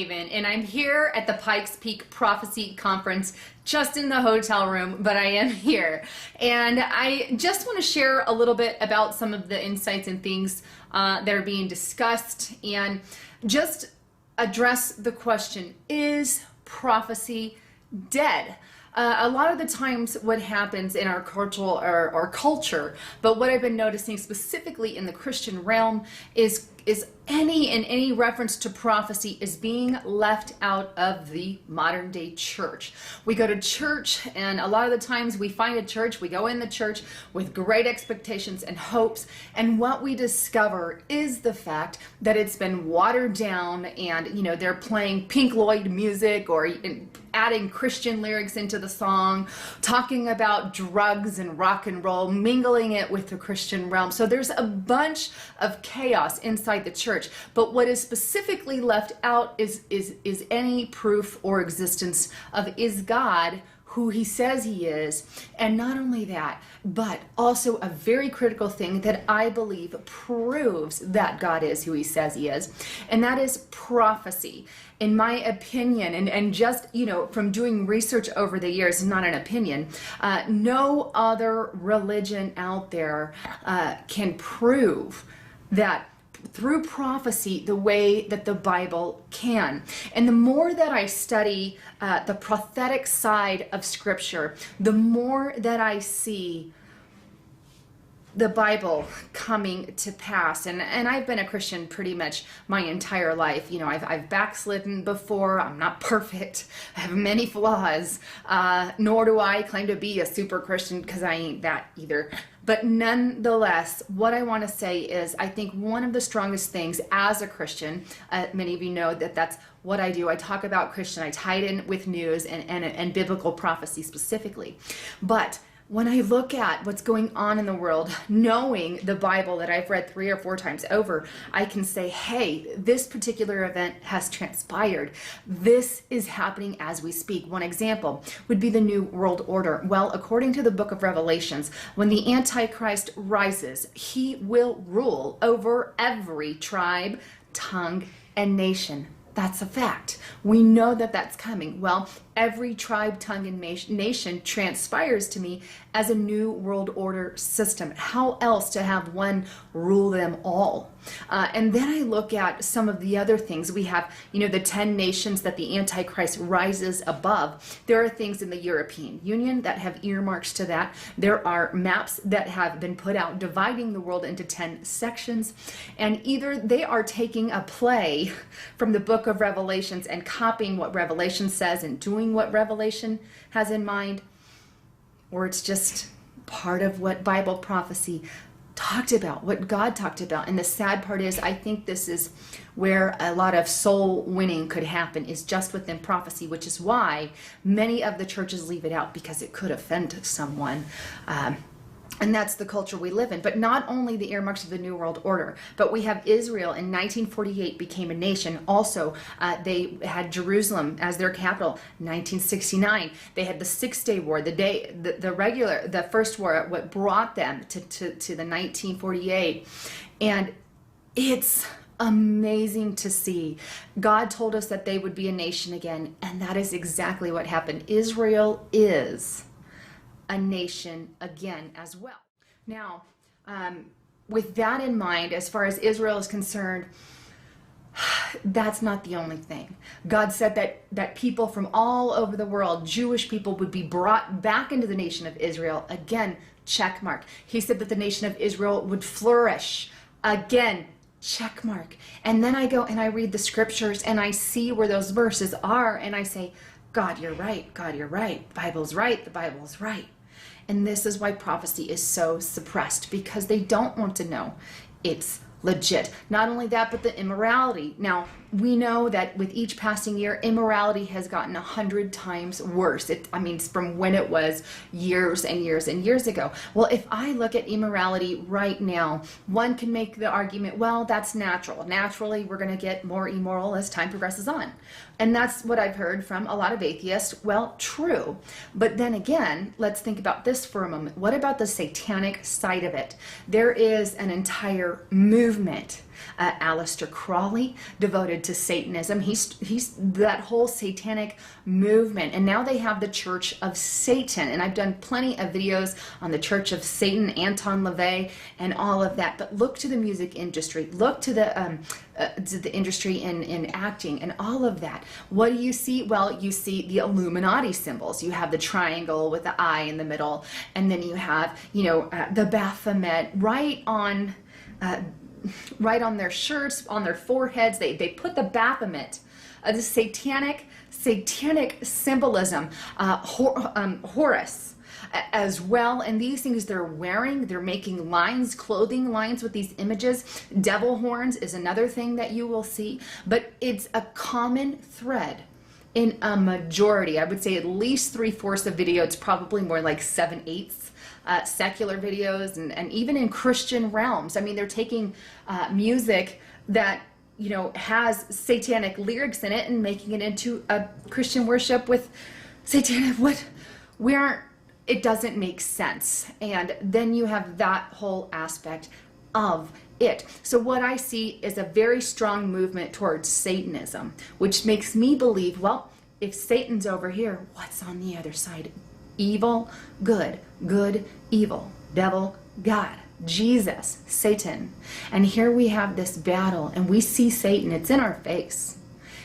Haven, and I'm here at the Pikes Peak Prophecy Conference, just in the hotel room, but I am here. And I just want to share a little bit about some of the insights and things that are being discussed, and just address the question, is prophecy dead? A lot of the times what happens in our culture, but what I've been noticing specifically in the Christian realm is any reference to prophecy is being left out of the modern day church. We go to church, and a lot of the times we find a church, we go in the church with great expectations and hopes, and what we discover is the fact that it's been watered down, and they're playing Pink Floyd music or adding Christian lyrics into the song, talking about drugs and rock and roll, mingling it with the Christian realm. So there's a bunch of chaos inside the church. But what is specifically left out is any proof or existence of, is God who he says he is? And not only that, but also a very critical thing that I believe proves that God is who he says he is, and that is prophecy. In my opinion, and just, from doing research over the years, not an opinion, no other religion out there can prove that through prophecy the way that the Bible can. And the more that I study the prophetic side of Scripture, the more that I see the Bible coming to pass. And I've been a Christian pretty much my entire life. I've backslidden before. I'm not perfect. I have many flaws, nor do I claim to be a super Christian, because I ain't that either. But nonetheless, what I want to say is, I think one of the strongest things as a Christian, many of you know that that's what I do. I talk about Christian, I tie it in with news and biblical prophecy specifically. But when I look at what's going on in the world, knowing the Bible that I've read 3 or 4 times over, I can say, hey, this particular event has transpired. This is happening as we speak. One example would be the New World Order. Well, according to the book of Revelations, when the Antichrist rises, he will rule over every tribe, tongue, and nation. That's a fact. We know that that's coming. Well, every tribe, tongue, and nation transpires to me as a new world order system. How else to have one rule them all? And then I look at some of the other things. We have, the 10 nations that the Antichrist rises above. There are things in the European Union that have earmarks to that. There are maps that have been put out dividing the world into 10 sections. And either they are taking a play from the book of Revelations and copying what Revelation says and doing what Revelation has in mind, or it's just part of what Bible prophecy talked about, what God talked about. And the sad part is, I think this is where a lot of soul winning could happen, is just within prophecy, which is why many of the churches leave it out, because it could offend someone. And that's the culture we live in. But not only the earmarks of the New World Order, but we have Israel in 1948 became a nation. Also, they had Jerusalem as their capital. 1969, they had the 6-Day War, the first war, what brought them to the 1948. And it's amazing to see. God told us that they would be a nation again, and that is exactly what happened. Israel is a nation again as well. Now, with that in mind, as far as Israel is concerned, that's not the only thing. God said that people from all over the world, Jewish people, would be brought back into the nation of Israel. Again, check mark. He said that the nation of Israel would flourish. Again, check mark. And then I go and I read the scriptures and I see where those verses are, and I say, God, you're right. God, you're right. The Bible's right. The Bible's right. And this is why prophecy is so suppressed, because they don't want to know it's legit. Not only that, but the immorality. Now, we know that with each passing year, immorality has gotten 100 times worse. It's from when it was years and years and years ago. Well, if I look at immorality right now, one can make the argument, well, that's natural. Naturally, we're going to get more immoral as time progresses on. And that's what I've heard from a lot of atheists. Well, true. But then again, let's think about this for a moment. What about the satanic side of it? There is an entire movement movement. Aleister Crowley, devoted to Satanism. He's that whole satanic movement. And now they have the Church of Satan. And I've done plenty of videos on the Church of Satan, Anton LaVey, and all of that. But look to the music industry. Look to the industry in acting and all of that. What do you see? Well, you see the Illuminati symbols. You have the triangle with the eye in the middle. And then you have, the Baphomet right on their shirts, on their foreheads. They put the Baphomet, the satanic symbolism, Horus as well. And these things they're wearing, they're making lines, clothing lines with these images. Devil horns is another thing that you will see, but it's a common thread in a majority. I would say at least 3/4 of video. It's probably more like 7/8 secular videos, and even in Christian realms. I mean, they're taking music that has satanic lyrics in it and making it into a Christian worship with satanic it doesn't make sense. And then you have that whole aspect of it. So what I see is a very strong movement towards Satanism, which makes me believe, well, if Satan's over here, what's on the other side? Evil, good, good, evil, devil, God, Jesus, Satan. And here we have this battle, and we see Satan, it's in our face.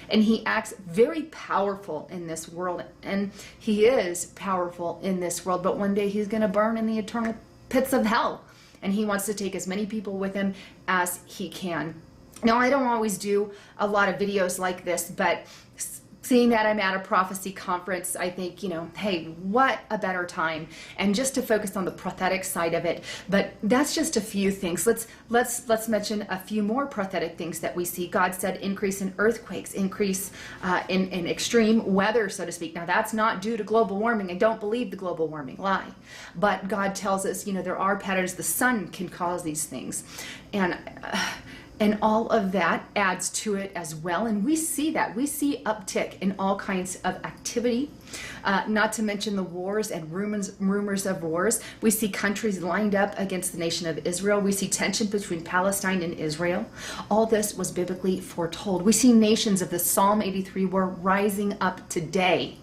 And he acts very powerful in this world, and he is powerful in this world, but one day he's going to burn in the eternal pits of hell, and he wants to take as many people with him as he can. Now, I don't always do a lot of videos like this, but seeing that I'm at a prophecy conference, I think, hey, what a better time, and just to focus on the prophetic side of it. But that's just a few things. Let's mention a few more prophetic things that we see. God said increase in earthquakes, increase in extreme weather, so to speak. Now, that's not due to global warming. I don't believe the global warming lie, but God tells us, there are patterns. The sun can cause these things, and all of that adds to it as well. And we see that. We see uptick in all kinds of activity, not to mention the wars and rumors of wars. We see countries lined up against the nation of Israel. We see tension between Palestine and Israel. All this was biblically foretold. We see nations of the Psalm 83 war rising up today.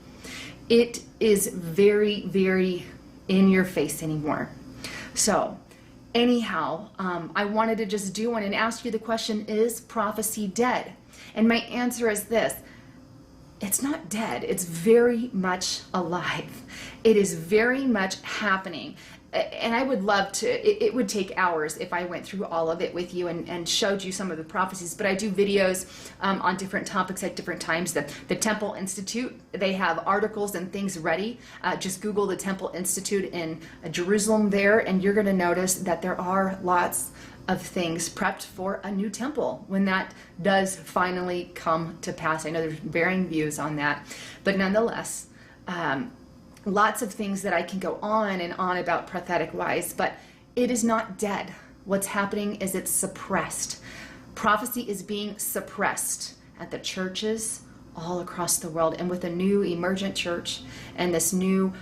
It is very, very in your face anymore. So, anyhow, I wanted to just do one and ask you the question, is prophecy dead? And my answer is this: it's not dead. It's very much alive. It is very much happening. And I would love to, it would take hours if I went through all of it with you and showed you some of the prophecies, but I do videos on different topics at different times. The Temple Institute, they have articles and things ready. Just Google the Temple Institute in Jerusalem there, and you're going to notice that there are lots of things prepped for a new temple when that does finally come to pass. I know there's varying views on that, but nonetheless, lots of things that I can go on and on about prophetic wise, but it is not dead. What's happening is it's suppressed. Prophecy is being suppressed at the churches all across the world, and with a new emergent church and this new,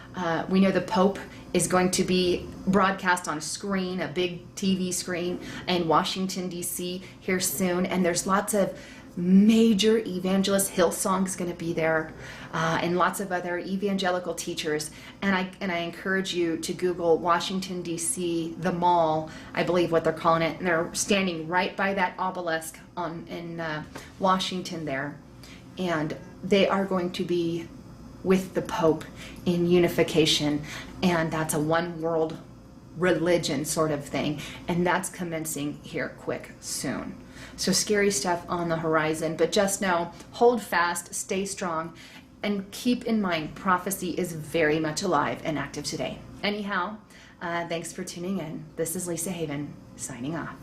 we know the Pope is going to be broadcast on a screen, a big TV screen in Washington, D.C. here soon, and there's lots of major evangelists. Hillsong's going to be there, and lots of other evangelical teachers. And I encourage you to Google Washington, D.C., the mall, I believe what they're calling it. And they're standing right by that obelisk in Washington there. And they are going to be with the Pope in unification. And that's a one world religion sort of thing. And that's commencing here quick soon. So scary stuff on the horizon, but just know, hold fast, stay strong, and keep in mind, prophecy is very much alive and active today. Anyhow, thanks for tuning in. This is Lisa Haven, signing off.